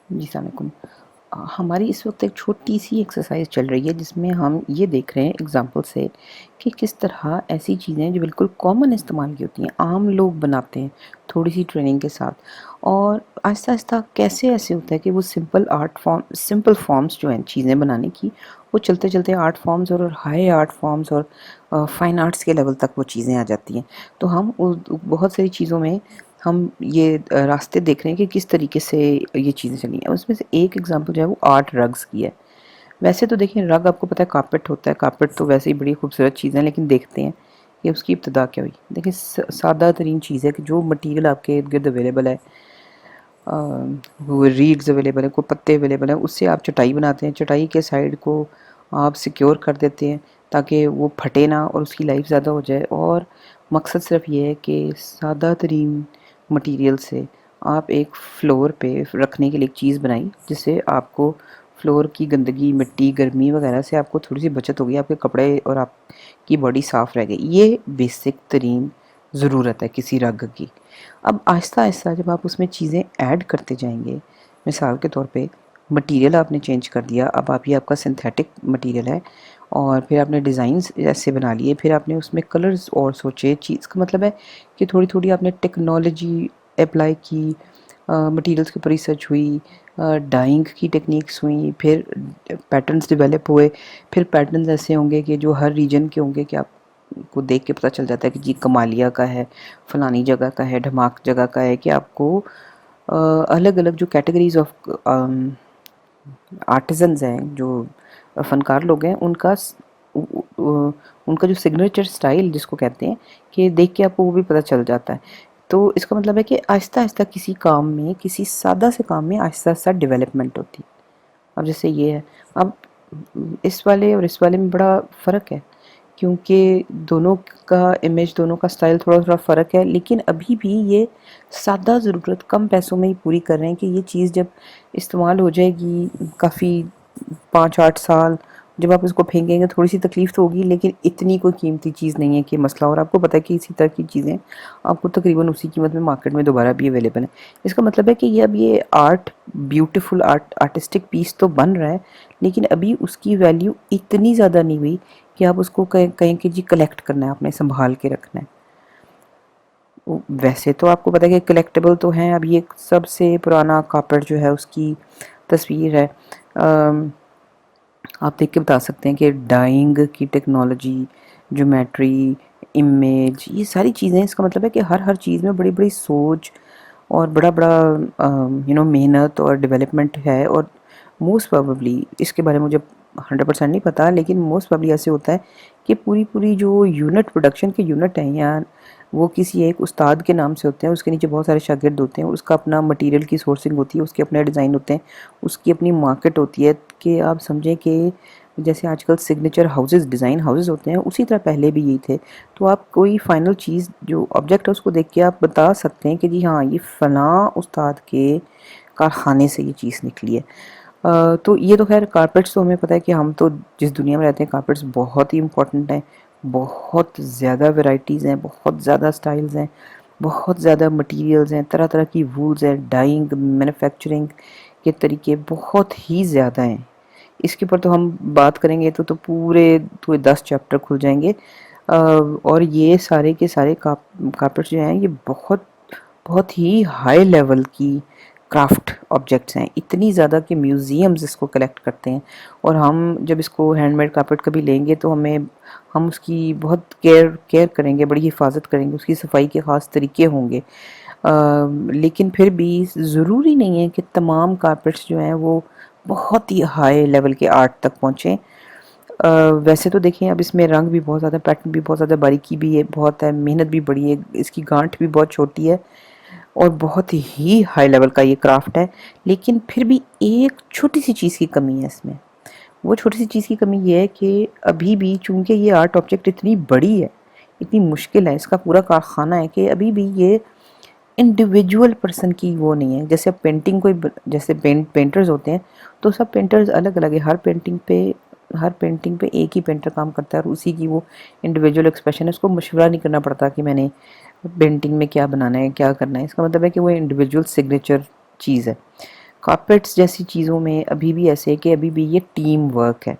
جی السلام علیکم۔ ہماری اس وقت ایک چھوٹی سی ایکسرسائز چل رہی ہے جس میں ہم یہ دیکھ رہے ہیں اگزامپل سے کہ کس طرح ایسی چیزیں جو بالکل کامن استعمال کی ہوتی ہیں، عام لوگ بناتے ہیں تھوڑی سی ٹریننگ کے ساتھ، اور آہستہ آہستہ کیسے ایسے ہوتا ہے کہ وہ سمپل فارمز جو ہیں چیزیں بنانے کی، وہ چلتے چلتے آرٹ فارمز اور ہائی آرٹ فارمز اور فائن آرٹس کے لیول تک وہ چیزیں آ جاتی ہیں۔ تو ہم بہت ساری چیزوں میں ہم یہ راستے دیکھ رہے ہیں کہ کس طریقے سے یہ چیزیں چلی ہیں۔ اس میں سے ایک ایگزامپل جو ہے وہ آرٹ رگز کی ہے۔ ویسے تو دیکھیں رگ آپ کو پتہ ہے کارپیٹ ہوتا ہے، کارپیٹ تو ویسے ہی بڑی خوبصورت چیز ہے، لیکن دیکھتے ہیں کہ اس کی ابتدا کیا ہوئی۔ دیکھیں سادہ ترین چیز ہے کہ جو مٹیریل آپ کے ارد گرد اویلیبل ہے، وہ ریڈز اویلیبل ہے، کوئی پتے اویلیبل ہیں، اس سے آپ چٹائی بناتے ہیں۔ چٹائی کے سائڈ کو آپ سیکیور کر دیتے ہیں تاکہ وہ پھٹے نہ اور اس کی لائف زیادہ ہو جائے، اور مقصد صرف یہ ہے کہ سادہ ترین مٹیریل سے آپ ایک فلور پہ رکھنے کے لیے ایک چیز بنائی جس سے آپ کو فلور کی گندگی، مٹی، گرمی وغیرہ سے آپ کو تھوڑی سی بچت ہوگی، آپ کے کپڑے اور آپ کی باڈی صاف رہ گئی۔ یہ بیسک ترین ضرورت ہے کسی رگ کی۔ اب آہستہ آہستہ جب آپ اس میں چیزیں ایڈ کرتے جائیں گے، مثال کے طور پہ مٹیریل آپ نے چینج کر دیا، اب یہ آپ کا سنتھیٹک مٹیریل ہے، اور پھر آپ نے ڈیزائنز ایسے بنا لیے، پھر آپ نے اس میں کلرز اور سوچے۔ چیز کا مطلب ہے کہ تھوڑی تھوڑی آپ نے ٹیکنالوجی اپلائی کی، مٹیریلز کے اوپر ریسرچ ہوئی، ڈائنگ کی ٹیکنیکس ہوئیں، پھر پیٹرنز ڈیولپ ہوئے۔ پھر پیٹرنز ایسے ہوں گے کہ جو ہر ریجن کے ہوں گے کہ آپ کو دیکھ کے پتہ چل جاتا ہے کہ جی کمالیہ کا ہے، فلانی جگہ کا ہے، ڈھماک جگہ کا ہے، کہ آپ کو الگ الگ جو کیٹیگریز آف آرٹیزنز ہیں، جو فنکار لوگ ہیں، ان کا جو سگنیچر سٹائل جس کو کہتے ہیں، کہ دیکھ کے آپ کو وہ بھی پتہ چل جاتا ہے۔ تو اس کا مطلب ہے کہ آہستہ آہستہ کسی کام میں، کسی سادہ سے کام میں آہستہ آہستہ ڈیولپمنٹ ہوتی ہے۔ اب جیسے یہ ہے، اب اس والے اور اس والے میں بڑا فرق ہے، کیونکہ دونوں کا امیج، دونوں کا سٹائل تھوڑا تھوڑا فرق ہے، لیکن ابھی بھی یہ سادہ ضرورت کم پیسوں میں ہی پوری کر رہے ہیں کہ یہ چیز جب استعمال ہو جائے گی کافی 5-8 سال، جب آپ اس کو پھینکیں گے تھوڑی سی تکلیف تو ہوگی، لیکن اتنی کوئی قیمتی چیز نہیں ہے کہ مسئلہ۔ اور آپ کو پتہ ہے کہ اسی طرح کی چیزیں آپ کو تقریباً اسی قیمت میں مارکیٹ میں دوبارہ بھی اویلیبل ہیں۔ اس کا مطلب ہے کہ یہ آرٹ، بیوٹیفل آرٹسٹک پیس تو بن رہا ہے، لیکن ابھی اس کی ویلیو اتنی زیادہ نہیں ہوئی کہ آپ اس کو کہیں کہ جی کلیکٹ کرنا ہے، آپ نے سنبھال کے رکھنا ہے۔ ویسے تو آپ کو پتہ ہے کہ کلیکٹیبل تو ہیں، اب یہ سب سے پرانا کارپیٹ جو ہے اس کی تصویر ہے۔ آپ دیکھ کے بتا سکتے ہیں کہ ڈائنگ کی ٹیکنالوجی، جیومیٹری، امیج، یہ ساری چیزیں، اس کا مطلب ہے کہ ہر چیز میں بڑی بڑی سوچ اور بڑا محنت اور ڈیولپمنٹ ہے۔ اور موسٹ پروبیبلی اس کے بارے میں مجھے 100% نہیں پتا، لیکن موسٹ پروبیبلی ایسے ہوتا ہے کہ پوری جو یونٹ، پروڈکشن کے یونٹ ہیں، یا وہ کسی ایک استاد کے نام سے ہوتے ہیں، اس کے نیچے بہت سارے شاگرد ہوتے ہیں، اس کا اپنا مٹیریل کی سورسنگ ہوتی ہے، اس کے اپنے ڈیزائن ہوتے ہیں، اس کی اپنی مارکیٹ ہوتی ہے، کہ آپ سمجھیں کہ جیسے آج کل سگنیچر ہاؤسز، ڈیزائن ہاؤسز ہوتے ہیں، اسی طرح پہلے بھی یہی تھے۔ تو آپ کوئی فائنل چیز جو آبجیکٹ ہے اس کو دیکھ کے آپ بتا سکتے ہیں کہ جی ہاں یہ فلاں استاد کے کارخانے سے یہ چیز نکلی ہے۔ تو یہ تو خیر کارپیٹس تو ہمیں پتہ ہے کہ ہم تو جس دنیا میں رہتے ہیں، کارپیٹس بہت ہی امپورٹنٹ ہیں، بہت زیادہ ورائٹیز ہیں، بہت زیادہ سٹائلز ہیں، بہت زیادہ مٹیریلز ہیں، طرح طرح کی وولز ہیں، ڈائنگ، مینوفیکچرنگ کے طریقے بہت ہی زیادہ ہیں۔ اس کے اوپر تو ہم بات کریں گے تو پورے 10 چیپٹر کھل جائیں گے۔ اور یہ سارے کے سارے کارپیٹس جو ہیں یہ بہت ہی ہائی لیول کی کرافٹ آبجیکٹس ہیں، اتنی زیادہ کہ میوزیمز اس کو کلیکٹ کرتے ہیں۔ اور ہم جب اس کو ہینڈ میڈ کارپیٹ کبھی لیں گے تو ہم اس کی بہت کیئر کریں گے، بڑی حفاظت کریں گے، اس کی صفائی کے خاص طریقے ہوں گے۔ لیکن پھر بھی ضروری نہیں ہے کہ تمام کارپیٹس جو ہیں وہ بہت ہی ہائی لیول کے آرٹ تک پہنچیں۔ ویسے تو دیکھیں اب اس میں رنگ بھی بہت زیادہ، پیٹرن بھی بہت زیادہ، باریکی بھی ہے، بہت ہے، محنت بھی بڑی ہے، اس کی گانٹھ بھی بہت چھوٹی ہے، اور بہت ہی ہائی لیول کا یہ کرافٹ ہے۔ لیکن پھر بھی ایک چھوٹی سی چیز کی کمی ہے اس میں۔ وہ چھوٹی سی چیز کی کمی یہ ہے کہ ابھی بھی چونکہ یہ آرٹ آبجیکٹ اتنی بڑی ہے، اتنی مشکل ہے، اس کا پورا کارخانہ ہے، کہ ابھی بھی یہ انڈیویجول پرسن کی وہ نہیں ہے۔ جیسے پینٹنگ جیسے پینٹرز ہوتے ہیں تو سب پینٹرز الگ الگ ہے، ہر پینٹنگ پہ ایک ہی پینٹر کام کرتا ہے، اور اسی کی وہ انڈیویجول ایکسپریشن ہے، اس کو مشورہ نہیں کرنا پڑتا کہ میں نے پینٹنگ میں کیا بنانا ہے، کیا کرنا ہے۔ اس کا مطلب ہے کہ وہ انڈیویجول سگنیچر چیز ہے۔ کارپیٹس جیسی چیزوں میں ابھی بھی ایسے ہے کہ ابھی بھی یہ ٹیم ورک ہے.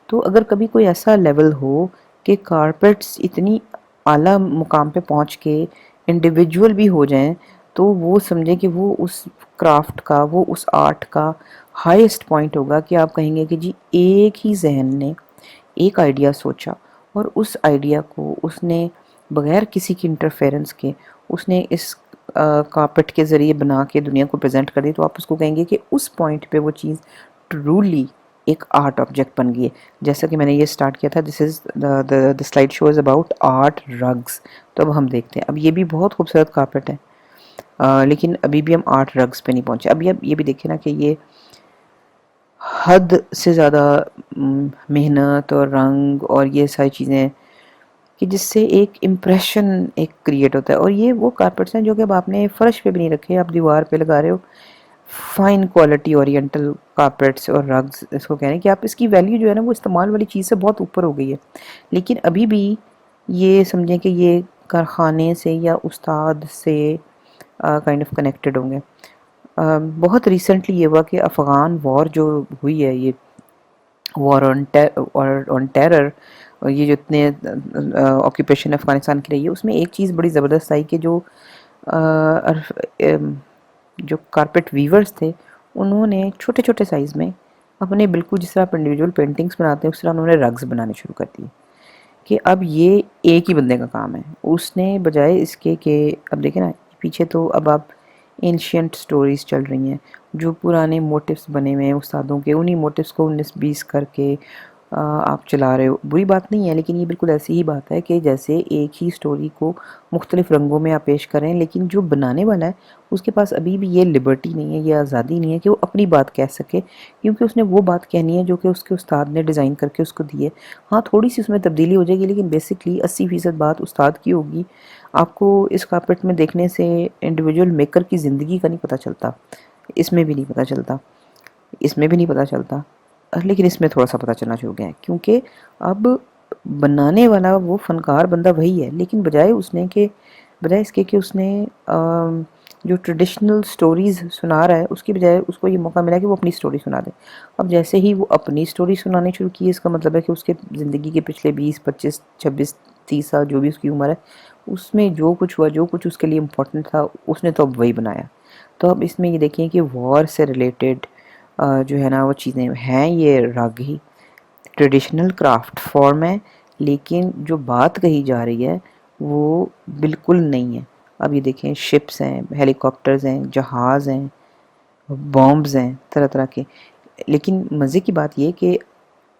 تو اگر کبھی کوئی ایسا لیول ہو کہ کارپیٹس اتنی اعلیٰ مقام پہ پہنچ کے انڈیویجول بھی ہو جائیں تو وہ سمجھیں کہ وہ اس کرافٹ کا، وہ اس آرٹ کا ہائیسٹ پوائنٹ ہوگا کہ آپ کہیں گے کہ جی ایک ہی ذہن نے ایک آئیڈیا سوچا اور اس آئیڈیا کو اس نے بغیر کسی کی انٹرفیرنس کے اس نے اس کارپٹ کے ذریعے بنا کے دنیا کو پریزنٹ کر دی، تو آپ اس کو کہیں گے کہ اس پوائنٹ پہ وہ چیز ٹرولی ایک آرٹ آبجیکٹ بن گئی ہے. جیسا کہ میں نے یہ سٹارٹ کیا تھا، this is the slide show is about art rugs. تو اب ہم دیکھتے ہیں، اب یہ بھی بہت خوبصورت کارپٹ ہے لیکن ابھی بھی ہم آرٹ رگز پہ نہیں پہنچے. اب یہ بھی دیکھیں نا کہ یہ حد سے زیادہ محنت اور رنگ اور یہ ساری چیزیں کہ جس سے ایک امپریشن ایک کریٹ ہوتا ہے. اور یہ وہ کارپیٹس ہیں جو کہ اب آپ نے فرش پہ بھی نہیں رکھے، آپ دیوار پہ لگا رہے ہو. فائن کوالٹی اورینٹل کارپیٹس اور رگز اس کو کہہ رہے ہیں کہ آپ اس کی ویلیو جو ہے نا وہ استعمال والی چیز سے بہت اوپر ہو گئی ہے. لیکن ابھی بھی یہ سمجھیں کہ یہ کارخانے سے یا استاد سے کائنڈ آف کنیکٹڈ ہوں گے. بہت ریسنٹلی یہ ہوا کہ افغان وار جو ہوئی ہے، یہ وار آن ٹیرر، یہ جو اتنے آکوپیشن افغانستان کی رہی ہے، اس میں ایک چیز بڑی زبردست آئی کہ جو کارپیٹ ویورز تھے انہوں نے چھوٹے چھوٹے سائز میں اپنے بالکل جس طرح آپ انڈیویجول پینٹنگز بناتے ہیں اس طرح انہوں نے رگز بنانے شروع کر دیے کہ اب یہ ایک ہی بندے کا کام ہے. اس نے بجائے اس کے کہ اب دیکھیں نا پیچھے تو اب آپ اینشینٹ سٹوریز چل رہی ہیں جو پرانے موٹیوز بنے ہوئے ہیں استادوں کے، انہی موٹیوز کو 19-20 کر کے آپ چلا رہے ہو. بری بات نہیں ہے، لیکن یہ بالکل ایسی ہی بات ہے کہ جیسے ایک ہی سٹوری کو مختلف رنگوں میں آپ پیش کریں، لیکن جو بنانے والا ہے اس کے پاس ابھی بھی یہ لبرٹی نہیں ہے، یہ آزادی نہیں ہے کہ وہ اپنی بات کہہ سکے، کیونکہ اس نے وہ بات کہنی ہے جو کہ اس کے استاد نے ڈیزائن کر کے اس کو دی ہے. ہاں تھوڑی سی اس میں تبدیلی ہو جائے گی، لیکن بیسکلی 80% بات استاد کی ہوگی. آپ کو اس کارپیٹ میں دیکھنے سے انڈیویجول میکر کی زندگی کا نہیں پتہ چلتا، اس میں بھی نہیں پتہ چلتا، اس میں بھی نہیں پتہ چلتا، لیکن اس میں تھوڑا سا پتہ چلنا شروع گیا ہے کیونکہ اب بنانے والا وہ فنکار بندہ وہی ہے، لیکن بجائے اس کے کہ اس نے جو ٹریڈیشنل سٹوریز سنا رہا ہے اس کی بجائے اس کو یہ موقع ملا کہ وہ اپنی سٹوری سنا دے. اب جیسے ہی وہ اپنی سٹوری سنانے شروع کی، اس کا مطلب ہے کہ اس کے زندگی کے پچھلے 20 25 26 30 سال جو بھی اس کی عمر ہے اس میں جو کچھ ہوا، جو کچھ اس کے لیے امپورٹنٹ تھا، اس نے تو اب وہی بنایا. تو اب اس میں یہ دیکھیں کہ وار سے ریلیٹڈ جو ہے نا وہ چیزیں ہیں، یہ رگ ہی ٹریڈیشنل کرافٹ فارم ہے، لیکن جو بات کہی جا رہی ہے وہ بالکل نہیں ہے. اب یہ دیکھیں شپس ہیں، ہیلی کاپٹرز ہیں، جہاز ہیں، بامبز ہیں طرح طرح کے. لیکن مزے کی بات یہ کہ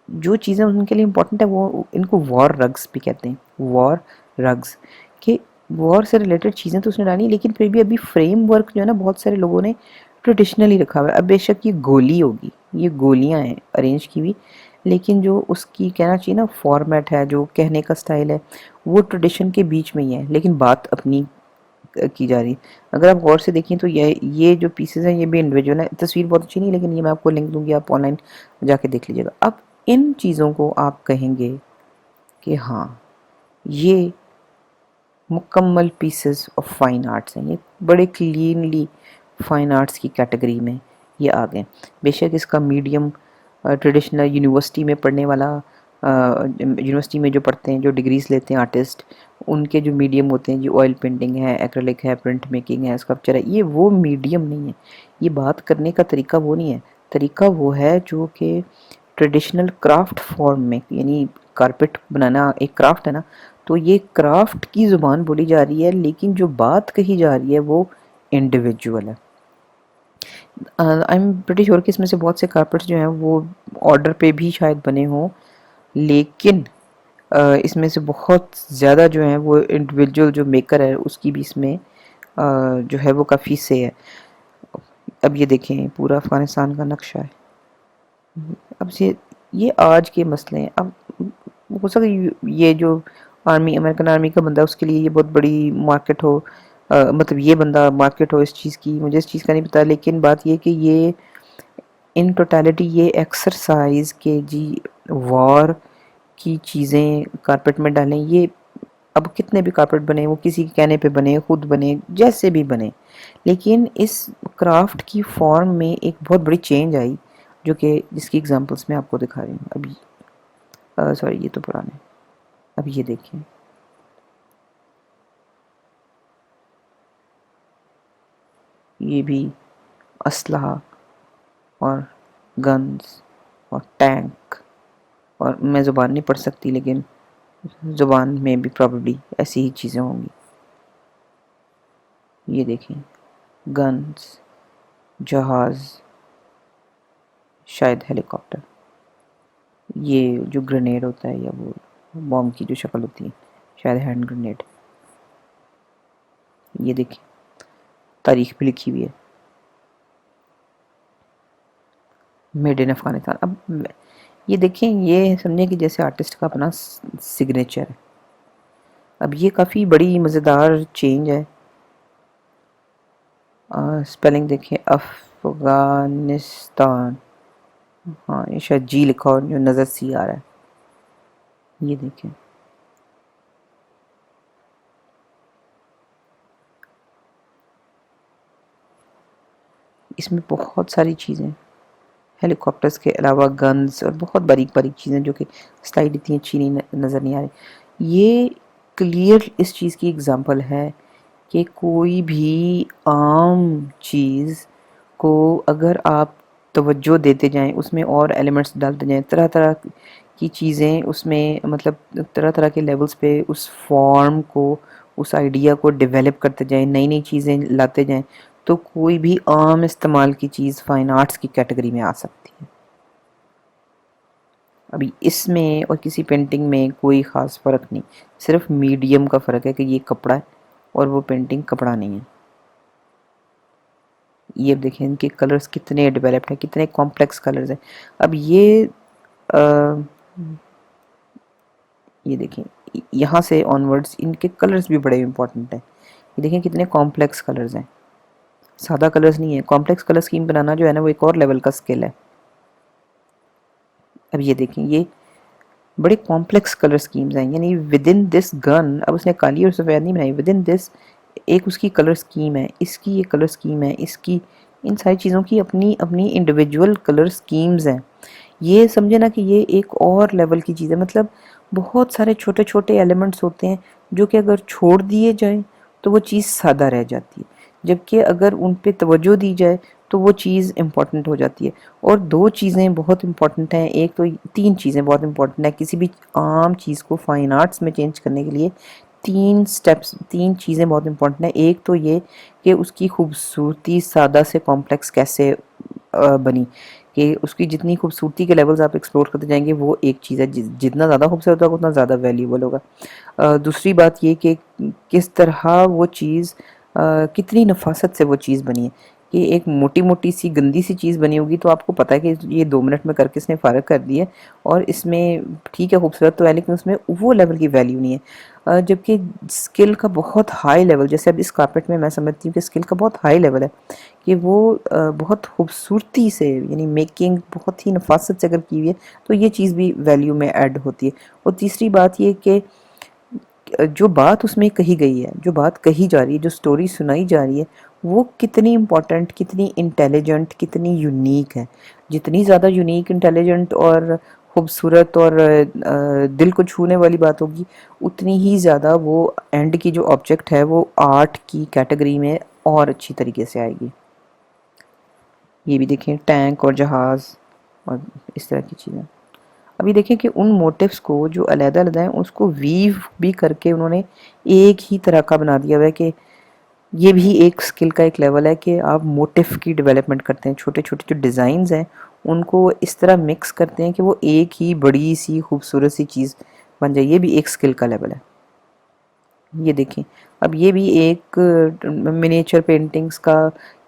جو چیزیں ان کے لیے امپورٹنٹ ہے وہ ان کو وار رگز بھی کہتے ہیں. وار رگز کہ وار سے ریلیٹڈ چیزیں تو اس نے ڈالی، لیکن پھر بھی ابھی فریم ورک جو ہے نا بہت سارے لوگوں نے ٹریڈیشنلی رکھا ہوا ہے. اب بے شک یہ گولی ہوگی، یہ گولیاں ہیں ارینج کی ہوئی، لیکن جو اس کی کہنا چاہیے نا فارمیٹ ہے، جو کہنے کا سٹائل ہے، وہ ٹریڈیشن کے بیچ میں ہی ہے، لیکن بات اپنی کی جا رہی ہے. اگر آپ غور سے دیکھیں تو یہ جو پیسز ہیں یہ بھی انڈیویجول ہیں. تصویر بہت اچھی نہیں، لیکن یہ میں آپ کو لنک دوں گی، آپ آن لائن جا کے دیکھ لیجیے گا. اب ان چیزوں کو آپ کہیں گے کہ ہاں یہ مکمل پیسز آف فائن آرٹس ہیں، یہ بڑے کلینلی فائن آرٹس کی کیٹیگری میں یہ آ گئے. بے شک اس کا میڈیم ٹریڈیشنل یونیورسٹی میں پڑھنے والا، یونیورسٹی میں جو پڑھتے ہیں، جو ڈگریز لیتے ہیں آرٹسٹ، ان کے جو میڈیم ہوتے ہیں، جو آئل پینٹنگ ہے، ایکریلک ہے، پرنٹ میکنگ ہے، اسکلپچر ہے، یہ وہ میڈیم نہیں ہے. یہ بات کرنے کا طریقہ وہ نہیں ہے. طریقہ وہ ہے جو کہ ٹریڈیشنل کرافٹ فارم میں، یعنی کارپیٹ بنانا ایک کرافٹ ہے نا، تو یہ کرافٹ کی زبان بولی جا رہی ہے، لیکن جو بات کہی جا رہی ہے وہ انڈیویجول ہے. آئی ایم پریٹی شیور کہ اس میں سے بہت سے کارپیٹس جو ہیں وہ آرڈر پہ بھی شاید بنے ہوں، لیکن اس میں سے بہت زیادہ جو ہیں وہ انڈیویجول جو میکر ہے اس کی بھی اس میں جو ہے وہ کافی سے ہے. اب یہ دیکھیں پورا افغانستان کا نقشہ ہے. اب یہ آج کے مسئلے ہیں. اب ہو سکتا ہے یہ جو امریکن آرمی کا بندہ اس کے لیے یہ بہت بڑی مارکیٹ ہو، مطلب یہ بندہ مارکیٹ ہو اس چیز کی، مجھے اس چیز کا نہیں پتا، لیکن بات یہ کہ یہ ان ٹوٹیلٹی یہ ایکسرسائز کہ جی وار کی چیزیں کارپیٹ میں ڈالیں، یہ اب کتنے بھی کارپیٹ بنے، وہ کسی کے کہنے پہ بنے، خود بنے، جیسے بھی بنے، لیکن اس کرافٹ کی فارم میں ایک بہت بڑی چینج آئی، جو کہ جس کی ایگزامپلس میں آپ کو دکھا رہی ہوں ابھی. سوری، یہ تو پرانے. اب یہ دیکھیں، یہ بھی اسلحہ اور گنز اور ٹینک، اور میں زبان نہیں پڑھ سکتی لیکن زبان میں بھی پرابیبلی ایسی ہی چیزیں ہوں گی. یہ دیکھیں، گنز، جہاز، شاید ہیلی کاپٹر، یہ جو گرینیڈ ہوتا ہے یا وہ بام کی جو شکل ہوتی ہے، شاید ہینڈ گرینیڈ. یہ دیکھیں، تاریخ بھی لکھی ہوئی ہے، میڈ ان افغانستان. اب یہ دیکھیں، یہ سمجھیں کہ جیسے آرٹسٹ کا اپنا سگنیچر ہے. اب یہ کافی بڑی مزیدار چینج ہے. سپیلنگ دیکھیں، افغانستان، ہاں یہ شاید جی لکھا اور جو نظر سی آ رہا ہے. یہ دیکھیں، اس میں بہت ساری چیزیں، ہیلی کاپٹرز کے علاوہ گنز اور بہت باریک باریک چیزیں جو کہ سلائڈ اتنی اچھی نظر نہیں آ رہی. یہ کلیئر اس چیز کی اگزامپل ہے کہ کوئی بھی عام چیز کو اگر آپ توجہ دیتے جائیں، اس میں اور ایلیمنٹس ڈالتے جائیں، طرح طرح کی چیزیں اس میں، مطلب طرح طرح کے لیولز پہ اس فارم کو، اس آئیڈیا کو ڈیولپ کرتے جائیں، نئی نئی چیزیں لاتے جائیں، تو کوئی بھی عام استعمال کی چیز فائن آرٹس کی کیٹیگری میں آ سکتی ہے. ابھی اس میں اور کسی پینٹنگ میں کوئی خاص فرق نہیں، صرف میڈیم کا فرق ہے کہ یہ کپڑا ہے اور وہ پینٹنگ کپڑا نہیں ہے. یہ دیکھیں ان کے کلرز کتنے ڈیولپڈ ہیں، کتنے کمپلیکس کلرز ہیں. اب یہ دیکھیں، یہاں سے آنورڈز ان کے کلرز بھی بڑے امپورٹنٹ ہیں. یہ دیکھیں کتنے کمپلیکس کلرز ہیں، سادہ کلرز نہیں ہیں. کمپلیکس کلر اسکیم بنانا جو ہے نا، وہ ایک اور لیول کا اسکل ہے. اب یہ دیکھیں، یہ بڑے کمپلیکس کلر اسکیمز ہیں، یعنی ود ان دس گن، اب اس نے کالی اور سفید نہیں بنائی، ود ان دس ایک اس کی کلر اسکیم ہے، اس کی ایک کلر اسکیم ہے، اس کی، ان ساری چیزوں کی اپنی اپنی انڈیویجول کلر اسکیمز ہیں. یہ سمجھے نا کہ یہ ایک اور لیول کی چیز ہے. مطلب بہت سارے چھوٹے چھوٹے ایلیمنٹس ہوتے ہیں جو کہ اگر چھوڑ دیے جائیں تو وہ چیز سادہ رہ جاتی ہے، جبکہ اگر ان پہ توجہ دی جائے تو وہ چیز امپورٹنٹ ہو جاتی ہے. اور دو چیزیں بہت امپورٹنٹ ہیں، ایک تو، تین چیزیں بہت امپورٹنٹ ہیں کسی بھی عام چیز کو فائن آرٹس میں چینج کرنے کے لیے. تین سٹیپس، تین چیزیں بہت امپورٹنٹ ہیں. ایک تو یہ کہ اس کی خوبصورتی سادہ سے کمپلیکس کیسے بنی، کہ اس کی جتنی خوبصورتی کے لیولز آپ ایکسپلور کرتے جائیں گے وہ ایک چیز ہے، جتنا زیادہ خوبصورت ہوگا اتنا زیادہ ویلیوبل ہوگا. دوسری بات یہ کہ کس طرح وہ چیز، کتنی نفاست سے وہ چیز بنی ہے. کہ ایک موٹی موٹی سی گندی سی چیز بنی ہوگی تو آپ کو پتہ ہے کہ یہ 2 منٹ میں کر کے اس نے فارغ کر دی ہے، اور اس میں ٹھیک ہے خوبصورت تو ہے لیکن اس میں وہ لیول کی ویلیو نہیں ہے. جبکہ اسکل کا بہت ہائی لیول، جیسے اب اس کارپیٹ میں سمجھتی ہوں کہ اسکل کا بہت ہائی لیول ہے، کہ وہ بہت خوبصورتی سے، یعنی میکنگ بہت ہی نفاست سے اگر کی ہوئی ہے تو یہ چیز بھی ویلیو میں ایڈ ہوتی ہے. اور تیسری بات یہ کہ جو بات اس میں کہی گئی ہے، جو بات کہی جا رہی ہے، جو سٹوری سنائی جا رہی ہے، وہ کتنی امپورٹنٹ، کتنی انٹیلیجنٹ، کتنی یونیک ہے. جتنی زیادہ یونیک، انٹیلیجنٹ اور خوبصورت اور دل کو چھونے والی بات ہوگی، اتنی ہی زیادہ وہ اینڈ کی جو آبجیکٹ ہے وہ آرٹ کی کیٹیگری میں اور اچھی طریقے سے آئے گی. یہ بھی دیکھیں، ٹینک اور جہاز اور اس طرح کی چیزیں. ابھی دیکھیں کہ ان موٹیوز کو جو علیحدہ علیحدہ ہیں اس کو ویو بھی کر کے انہوں نے ایک ہی طرح کا بنا دیا ہوا ہے. کہ یہ بھی ایک سکل کا ایک لیول ہے کہ آپ موٹیو کی ڈیولپمنٹ کرتے ہیں، چھوٹے چھوٹے جو ڈیزائنز ہیں ان کو اس طرح مکس کرتے ہیں کہ وہ ایک ہی بڑی سی خوبصورت سی چیز بن جائے. یہ بھی ایک سکل کا لیول ہے. یہ دیکھیں، اب یہ بھی ایک منیچر پینٹنگز کا،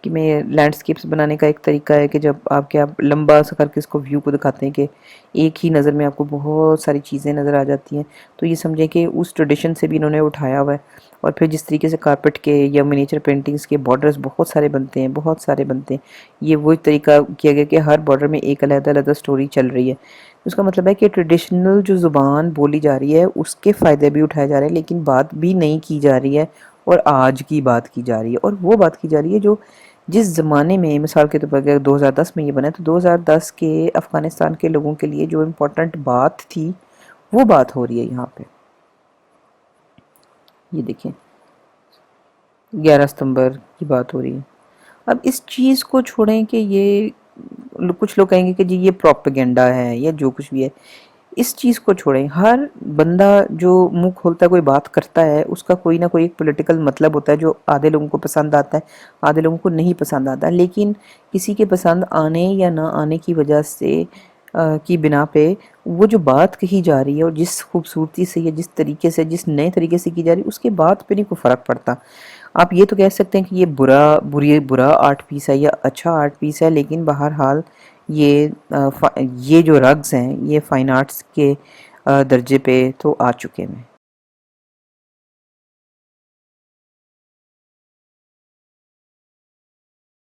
کہ میں لینڈسکیپس بنانے کا ایک طریقہ ہے کہ جب آپ کے آپ لمبا سا کر کے اس کو ویو کو دکھاتے ہیں کہ ایک ہی نظر میں آپ کو بہت ساری چیزیں نظر آ جاتی ہیں، تو یہ سمجھیں کہ اس ٹریڈیشن سے بھی انہوں نے اٹھایا ہوا ہے. اور پھر جس طریقے سے کارپیٹ کے یا منیچر پینٹنگز کے بارڈرز بہت سارے بنتے ہیں، بہت سارے بنتے ہیں، یہ وہی طریقہ کیا گیا کہ ہر بارڈر میں ایک علیحدہ علیحدہ سٹوری چل رہی ہے۔ اس کا مطلب ہے کہ ٹریڈیشنل جو زبان بولی جا رہی ہے اس کے فائدے بھی اٹھائے جا رہے ہیں، لیکن بات بھی نہیں کی جا رہی ہے، اور آج کی بات کی جا رہی ہے، اور وہ بات کی جا رہی ہے جو جس زمانے میں، مثال کے طور پر اگر 2010 میں یہ بنا ہے تو 2010 کے افغانستان کے لوگوں کے لیے جو امپورٹنٹ بات تھی وہ بات ہو رہی ہے یہاں پہ۔ یہ دیکھیں 11 ستمبر کی بات ہو رہی ہے۔ اب اس چیز کو چھوڑیں کہ یہ کچھ لوگ کہیں گے کہ جی یہ پروپیگنڈا ہے یا جو کچھ بھی ہے، اس چیز کو چھوڑیں۔ ہر بندہ جو منہ کھولتا ہے، کوئی بات کرتا ہے، اس کا کوئی نہ کوئی ایک پولیٹیکل مطلب ہوتا ہے جو آدھے لوگوں کو پسند آتا ہے، آدھے لوگوں کو نہیں پسند آتا، لیکن کسی کے پسند آنے یا نہ آنے کی وجہ سے کی بنا پہ وہ جو بات کہی جا رہی ہے اور جس خوبصورتی سے یا جس طریقے سے، جس نئے طریقے سے کی جا رہی ہے، اس کے بات پہ نہیں کوئی فرق پڑتا۔ آپ یہ تو کہہ سکتے ہیں کہ یہ برا آرٹ پیس ہے یا اچھا آرٹ پیس ہے، لیکن بہرحال یہ جو رگز ہیں یہ فائن آرٹس کے درجے پہ تو آ چکے ہیں۔